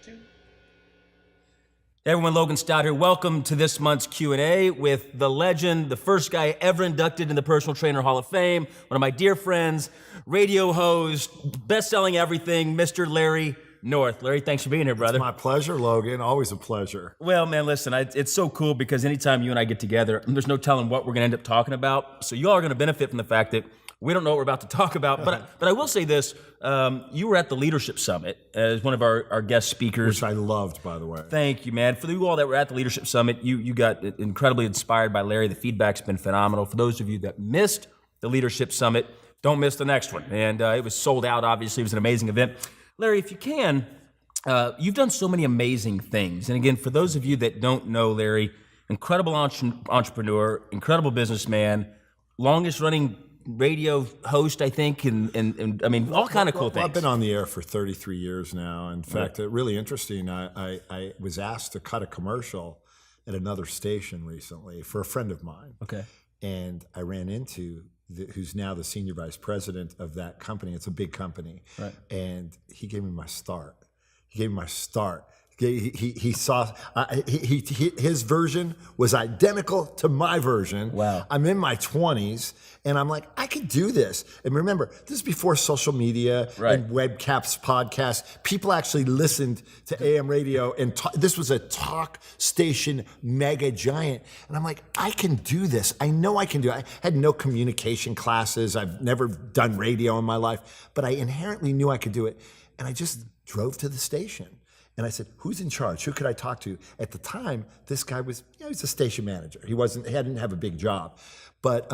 Hey everyone, Logan Stout here. Welcome to this month's Q&A with the legend, the first guy ever inducted in the Personal Trainer Hall of Fame, one of my dear friends, radio host, best-selling everything, Mr. Larry North. Larry, thanks for being here, brother. It's my pleasure, Logan. Always a pleasure. Well, man, listen, it's so cool because anytime you and I get together, there's no telling what we're going to end up talking about. So you all are going to benefit from the fact that we don't know what we're about to talk about. But I will say this, you were at the Leadership Summit as one of our guest speakers. Which I loved, by the way. Thank you, man. For you all that were at the Leadership Summit, you got incredibly inspired by Larry. The feedback's been phenomenal. For those of you that missed the Leadership Summit, don't miss the next one. And it was sold out, obviously. It was an amazing event. Larry, if you can, you've done so many amazing things. And again, for those of you that don't know Larry, incredible entrepreneur, incredible businessman, longest running radio host, I think, and I mean, all kind of cool things. I've been on the air for 33 years now. In fact, really interesting, I was asked to cut a commercial at another station recently for a friend of mine. Okay. And I ran into who's now the senior vice president of that company. It's a big company. Right. And he gave me my start. He saw his version was identical to my version. Wow. I'm in my 20s and I'm like, I could do this. And remember, this is before social media and webcasts, podcasts. People actually listened to AM radio and this was a talk station mega giant. And I'm like, I can do this. I know I can do it. I had no communication classes. I've never done radio in my life, but I inherently knew I could do it. And I just drove to the station. And I said, who's in charge? Who could I talk to? At the time, this guy was, he was a station manager. He didn't have a big job. But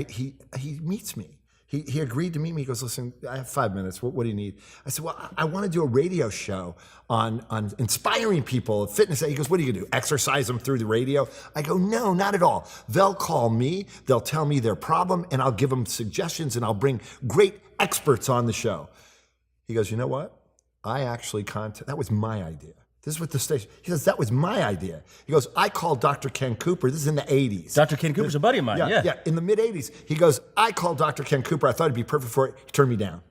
he meets me. He agreed to meet me. He goes, listen, I have 5 minutes. What do you need? I said, well, I want to do a radio show on inspiring people, fitness. He goes, what are you going to do? Exercise them through the radio? I go, no, not at all. They'll call me. They'll tell me their problem, and I'll give them suggestions, and I'll bring great experts on the show. He goes, you know what? That was my idea. This is what the station, he says, that was my idea. He goes, I called Dr. Ken Cooper. This is in the 80s. Dr. Ken Cooper's a buddy of mine, yeah. In the mid 80s. He goes, I called Dr. Ken Cooper. I thought he'd be perfect for it. He turned me down.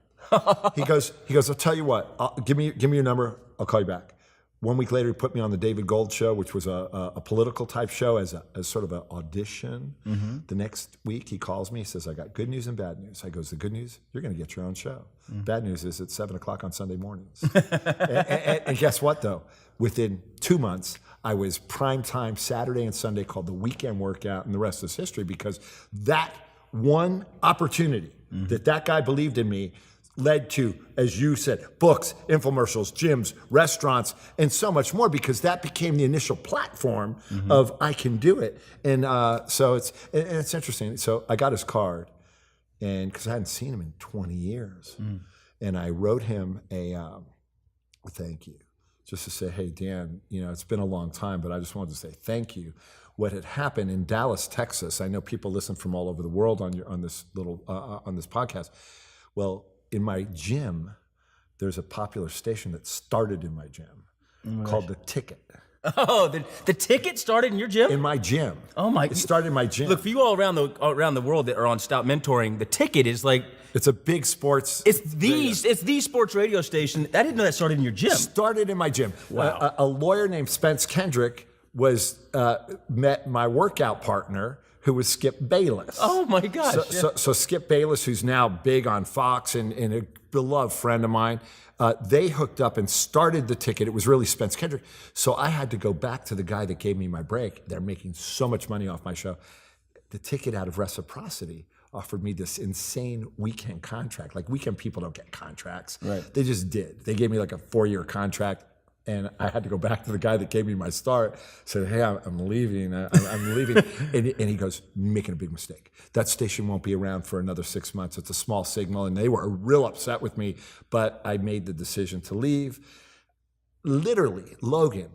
He goes, I'll tell you what, give me your number. I'll call you back. 1 week later, he put me on the David Gold show, which was a political type show as sort of an audition. Mm-hmm. The next week, he calls me. He says, I got good news and bad news. I goes, the good news, you're going to get your own show. Mm-hmm. Bad news is it's 7 o'clock on Sunday mornings. and guess what, though? Within 2 months, I was prime time Saturday and Sunday called the Weekend Workout, and the rest is history because that one opportunity that guy believed in me led to, as you said, books, infomercials, gyms, restaurants, and so much more, because that became the initial platform of I can do it. And so it's interesting. So I got his card, and because I hadn't seen him in 20 years, and I wrote him a thank you, just to say, hey, Dan, it's been a long time, but I just wanted to say thank you. What had happened in Dallas, Texas, I know people listen from all over the world on this podcast. Well, in my gym, there's a popular station that started in my gym called The Ticket. Oh, the Ticket started in your gym? In my gym. Oh my! It started in my gym. Look, for you all around the world that are on Stout Mentoring, The Ticket is like, it's a big sports. It's the sports radio station. I didn't know that started in your gym. Started in my gym. Wow. A lawyer named Spence Kendrick met my workout partner, who was Skip Bayless. Oh my gosh. So Skip Bayless, who's now big on Fox and a beloved friend of mine, they hooked up and started The Ticket. It was really Spence Kendrick. So I had to go back to the guy that gave me my break. They're making so much money off my show. The Ticket, out of reciprocity, offered me this insane weekend contract. Like, weekend people don't get contracts. Right. They just did. They gave me like a 4-year contract. And I had to go back to the guy that gave me my start, said, hey, I'm leaving, I'm leaving. And he goes, you're making a big mistake. That station won't be around for another 6 months. It's a small signal. And they were real upset with me, but I made the decision to leave. Literally, Logan,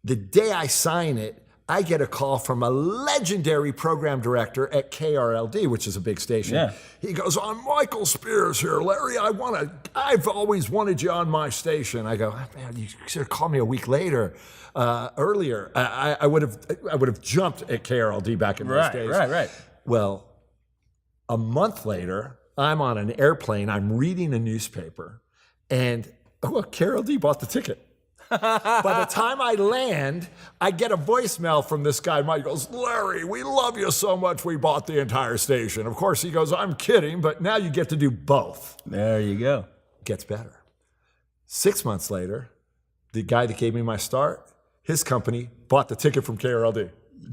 the day I sign it, I get a call from a legendary program director at KRLD, which is a big station. Yeah. He goes, I'm Michael Spears here. Larry, I've always wanted you on my station. I go, man, you should have called me a week later, earlier. I would have jumped at KRLD back in those days. Right. Well, a month later, I'm on an airplane, I'm reading a newspaper, and Well, Carol D bought the ticket. By the time I land, I get a voicemail from this guy. Mike goes, Larry, we love you so much we bought the entire station. Of course, he goes, I'm kidding, but now you get to do both. There you go. Gets better. 6 months later, the guy that gave me my start, his company bought the ticket from KRLD.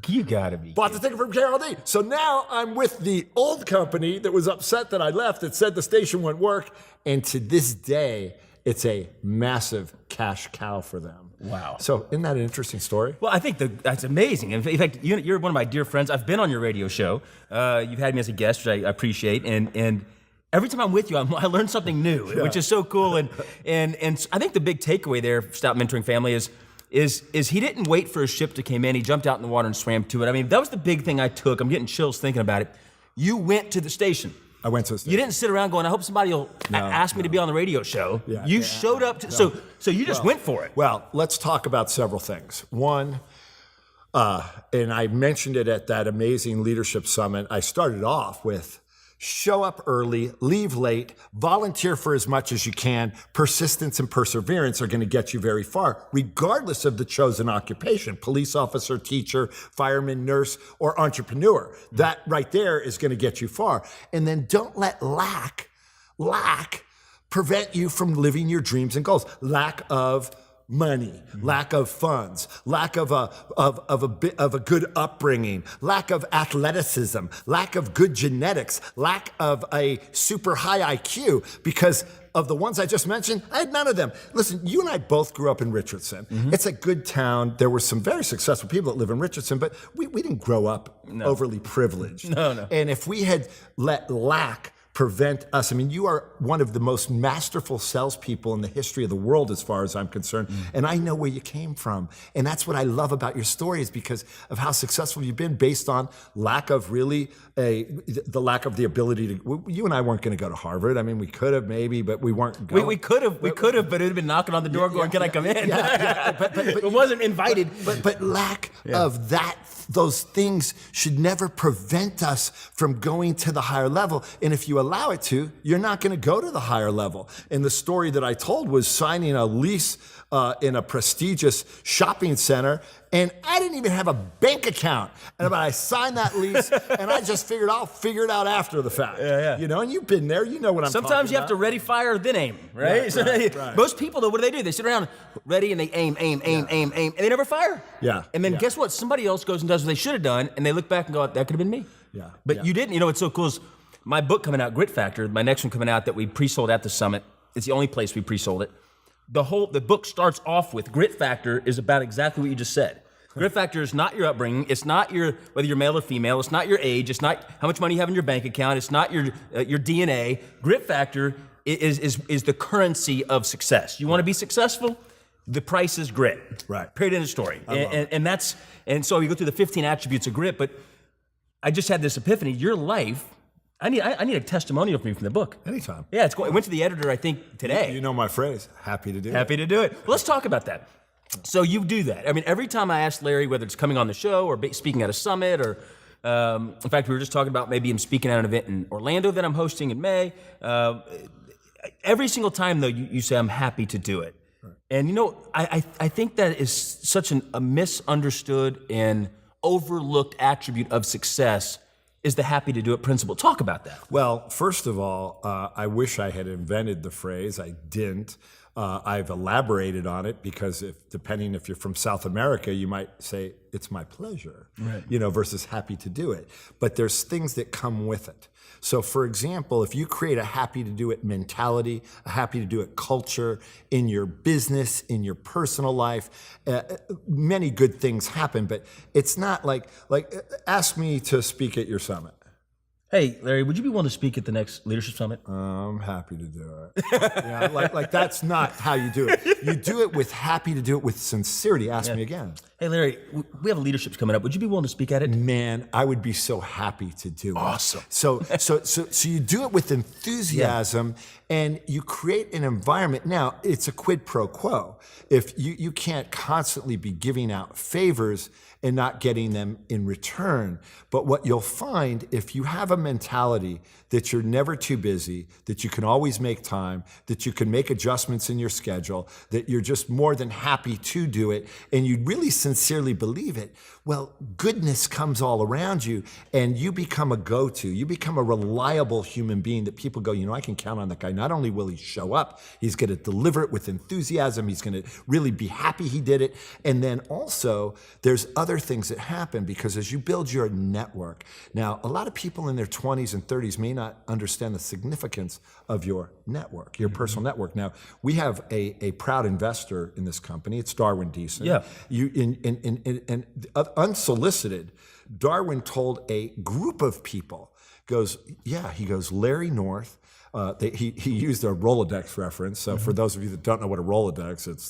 You gotta be. Bought the ticket from KRLD. So now I'm with the old company that was upset that I left, that said the station wouldn't work. And to this day, it's a massive cash cow for them. Wow. So isn't that an interesting story? Well, I think that's amazing. In fact, you're one of my dear friends. I've been on your radio show. You've had me as a guest, which I appreciate. And every time I'm with you, I learn something new, which is so cool. And I think the big takeaway there, Stop Mentoring Family, is he didn't wait for a ship to come in. He jumped out in the water and swam to it. I mean, that was the big thing I took. I'm getting chills thinking about it. You went to the station. I went to the station. You didn't sit around going, I hope somebody will ask me to be on the radio show. Yeah. You showed up. So you just went for it. Well, let's talk about several things. One, and I mentioned it at that amazing leadership summit, I started off with show up early, leave late, volunteer for as much as you can. Persistence and perseverance are going to get you very far, regardless of the chosen occupation, police officer, teacher, fireman, nurse, or entrepreneur. That right there is going to get you far. And then don't let lack prevent you from living your dreams and goals. Lack of money, lack of funds, lack of a good upbringing, lack of athleticism, lack of good genetics, lack of a super high IQ, because of the ones I just mentioned, I had none of them. Listen, you and I both grew up in Richardson. It's a good town. There were some very successful people that live in Richardson, but we didn't grow up overly privileged. No. And if we had let lack prevent us. I mean, you are one of the most masterful salespeople in the history of the world, as far as I'm concerned. And I know where you came from. And that's what I love about your story, is because of how successful you've been, based on lack of the lack of the ability to. You and I weren't going to go to Harvard. I mean, we could have maybe, but we weren't going. We could have, but it would have been knocking on the door going, can I come in? But it wasn't invited. But lack of those things should never prevent us from going to the higher level. And if you allow it to, you're not going to go to the higher level. And the story that I told was signing a lease in a prestigious shopping center, and I didn't even have a bank account. But I signed that lease, and I just figured I'll figure it out after the fact. You know, and you've been there. You know what I'm talking about. Sometimes you have to ready, fire, then aim, right? Right. Most people, though, what do? They sit around ready, and they aim, and they never fire. And then guess what? Somebody else goes and does what they should have done, and they look back and go, that could have been me. But you didn't. You know what's so cool is my book coming out, Grit Factor, my next one coming out, that we pre-sold at the summit. It's the only place we pre-sold it. The book starts off with Grit Factor is about exactly what you just said. Grit Factor is not your upbringing. It's not whether you're male or female. It's not your age. It's not how much money you have in your bank account. It's not your DNA. Grit Factor is the currency of success. You want to be successful? The price is grit. Right. Period, end of story. And so you go through the 15 attributes of grit, but I just had this epiphany. Your life, I need a testimonial from you from the book. Anytime. Yeah, it went to the editor, I think, today. You know my phrase, happy to do it. Happy to do it. Well, let's talk about that. So you do that. I mean, every time I ask Larry, whether it's coming on the show or speaking at a summit, or in fact, we were just talking about maybe him speaking at an event in Orlando that I'm hosting in May. Every single time, though, you say, I'm happy to do it. Right. And, you know, I think that is such a misunderstood and overlooked attribute of success, is the happy to do it principle. Talk about that. Well, first of all, I wish I had invented the phrase. I didn't. I've elaborated on it because depending if you're from South America, you might say it's my pleasure, you know, versus happy to do it. But there's things that come with it. So, for example, if you create a happy to do it mentality, a happy to do it culture in your business, in your personal life, many good things happen. But it's not like ask me to speak at your summit. Hey, Larry, would you be willing to speak at the next leadership summit? I'm happy to do it. Like that's not how you do it. You do it with happy to do it with sincerity. Ask me again. Hey, Larry, we have a leadership's coming up. Would you be willing to speak at it? Man, I would be so happy to do it. Awesome. So you do it with enthusiasm and you create an environment. Now, it's a quid pro quo. If you can't constantly be giving out favors and not getting them in return. But what you'll find, if you have a mentality that you're never too busy, that you can always make time, that you can make adjustments in your schedule, that you're just more than happy to do it, and you really sincerely believe it, well, goodness comes all around you and you become a go-to. You become a reliable human being that people go, you know, I can count on that guy. Not only will he show up, he's going to deliver it with enthusiasm. He's going to really be happy he did it. And then also there's other things that happen because as you build your network, now a lot of people in their 20s and 30s may not understand the significance of your network, your personal network. Now, we have a proud investor in this company. It's Darwin Deason. Yeah. Unsolicited, Darwin told a group of people, he goes, Larry North, he used a Rolodex reference. So for those of you that don't know what a Rolodex, it's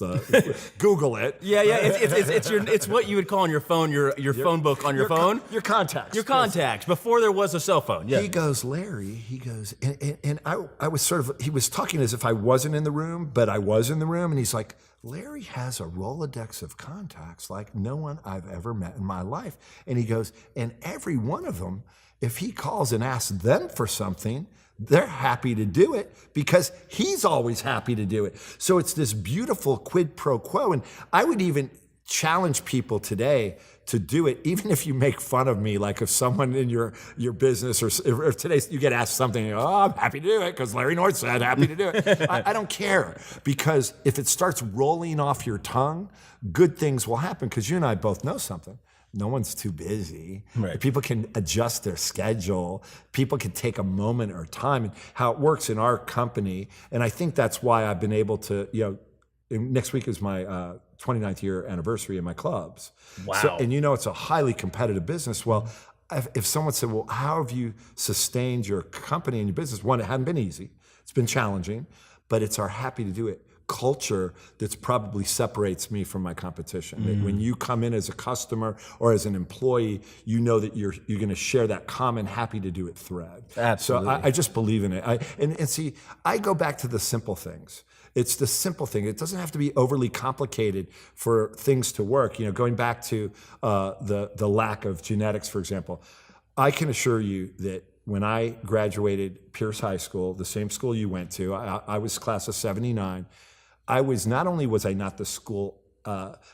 Google it. Yeah. It's what you would call on your phone, your phone book on your phone. Your contacts. Your contacts before there was a cell phone. Yeah. He goes, Larry. He goes, and I was he was talking as if I wasn't in the room, but I was in the room, and he's like, Larry has a Rolodex of contacts like no one I've ever met in my life. And he goes, and every one of them, if he calls and asks them for something, they're happy to do it because he's always happy to do it. So it's this beautiful quid pro quo. And I would even challenge people today to do it, even if you make fun of me, like if someone in your business or if today you get asked something, I'm happy to do it because Larry North said happy to do it. I don't care, because if it starts rolling off your tongue, good things will happen, because you and I both know something. No one's too busy. Right. People can adjust their schedule. People can take a moment or time, and how it works in our company. And I think that's why I've been able to, next week is my 29th year anniversary in my clubs. Wow. So, and it's a highly competitive business. Well, if someone said, well, how have you sustained your company and your business? One, it hadn't been easy. It's been challenging, but it's our happy to do it culture that's probably separates me from my competition. That when you come in as a customer or as an employee, you know that you're going to share that common happy to do it thread. Absolutely. So I just believe in it. And see, I go back to the simple things. It's the simple thing. It doesn't have to be overly complicated for things to work. Going back to the lack of genetics, for example, I can assure you that when I graduated Pierce High School, the same school you went to, I was class of '79. Not only was I not the school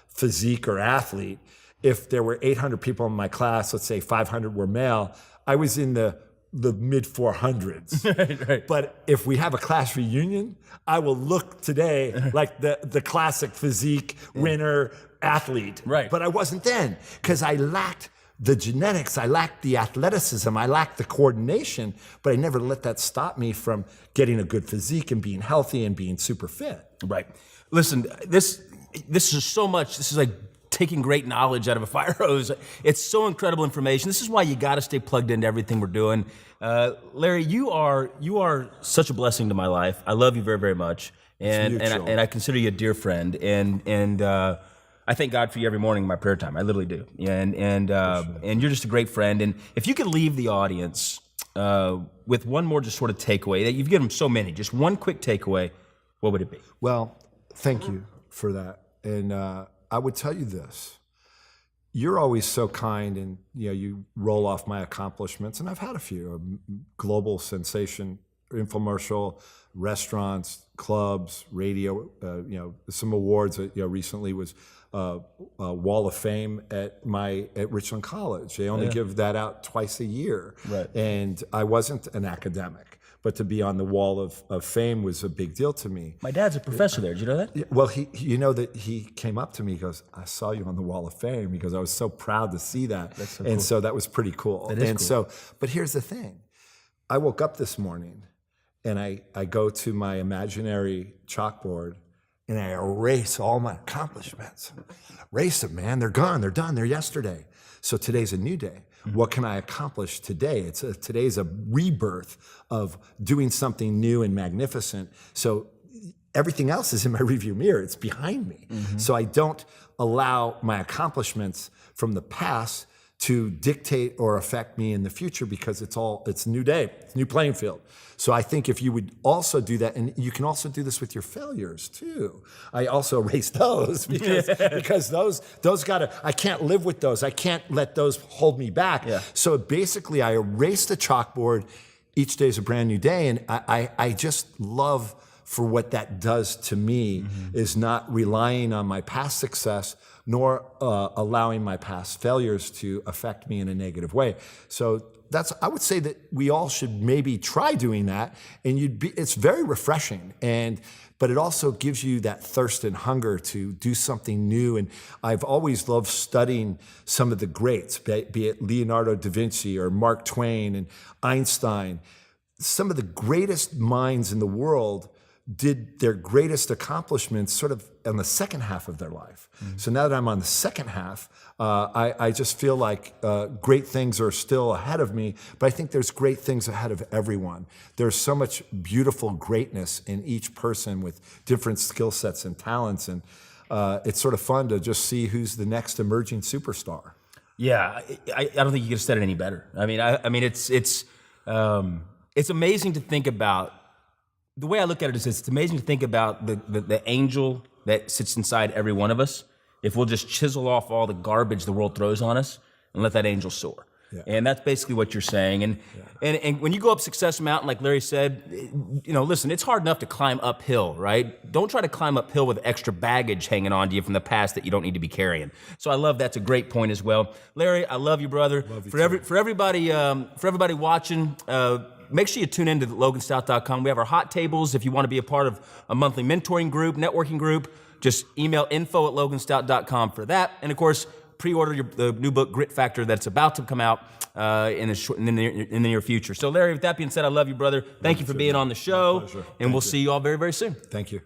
physique or athlete, if there were 800 people in my class, let's say 500 were male, I was in the mid 400s. Right. But if we have a class reunion, I will look today like the classic physique winner athlete. Right. But I wasn't then, because I lacked the genetics, I lacked the athleticism, I lacked the coordination, but I never let that stop me from getting a good physique and being healthy and being super fit. Right. Listen, this is so much. This is like taking great knowledge out of a fire hose. It's so incredible information. This is why you got to stay plugged into everything we're doing. Larry, you are such a blessing to my life. I love you very, very much, and I consider you a dear friend. And I thank God for you every morning in my prayer time. I literally do. And you're just a great friend. And if you could leave the audience with one more just sort of takeaway, that you've given them so many, just one quick takeaway, what would it be? Well, thank you for that. And I would tell you this. You're always so kind, and you roll off my accomplishments, and I've had a few. Global sensation, infomercial, restaurants, clubs, radio, some awards that recently was Wall of Fame at Richland College. They only give that out twice a year. Right. And I wasn't an academic, but to be on the Wall of Fame was a big deal to me. My dad's a professor there. Did you know that? Yeah, well, he came up to me, he goes, I saw you on the Wall of Fame, because I was so proud to see that. That's so and cool. so that was pretty cool. That is and cool. So, but here's the thing. I woke up this morning and I go to my imaginary chalkboard and I erase all my accomplishments. Erase them, man. They're gone. They're done. They're yesterday. So today's a new day. Mm-hmm. What can I accomplish today? Today's a rebirth of doing something new and magnificent. So everything else is in my rearview mirror. It's behind me. So I don't allow my accomplishments from the past to dictate or affect me in the future, because it's a new day, it's a new playing field. So I think if you would also do that, and you can also do this with your failures too. I also erase those because those I can't live with those. I can't let those hold me back. Yeah. So basically I erase the chalkboard. Each day is a brand new day. And I just love for what that does to me is not relying on my past success, nor allowing my past failures to affect me in a negative way. So I would say that we all should maybe try doing that, and it's very refreshing, but it also gives you that thirst and hunger to do something new. And I've always loved studying some of the greats, be it Leonardo da Vinci or Mark Twain and Einstein. Some of the greatest minds in the world did their greatest accomplishments sort of in the second half of their life. So now that I'm on the second half, I just feel like great things are still ahead of me, but I think there's great things ahead of everyone. There's so much beautiful greatness in each person with different skill sets and talents, and it's sort of fun to just see who's the next emerging superstar. Yeah, I don't think you could have said it any better. I mean, it's amazing to think about. The way I look at it is it's amazing to think about the angel that sits inside every one of us, if we'll just chisel off all the garbage the world throws on us and let that angel soar. Yeah. And that's basically what you're saying. And when you go up Success Mountain, like Larry said, listen, it's hard enough to climb uphill, right? Don't try to climb uphill with extra baggage hanging on to you from the past that you don't need to be carrying. So I love that's a great point as well. Larry, I love you, brother. Love you for everybody watching, make sure you tune in to loganstout.com. We have our hot tables. If you want to be a part of a monthly mentoring group, networking group, just email info@loganstout.com for that. And of course, pre-order the new book, Grit Factor, that's about to come out in the near future. So Larry, with that being said, I love you, brother. Thank you for being on the show. My pleasure. And we'll see you all very, very soon. Thank you.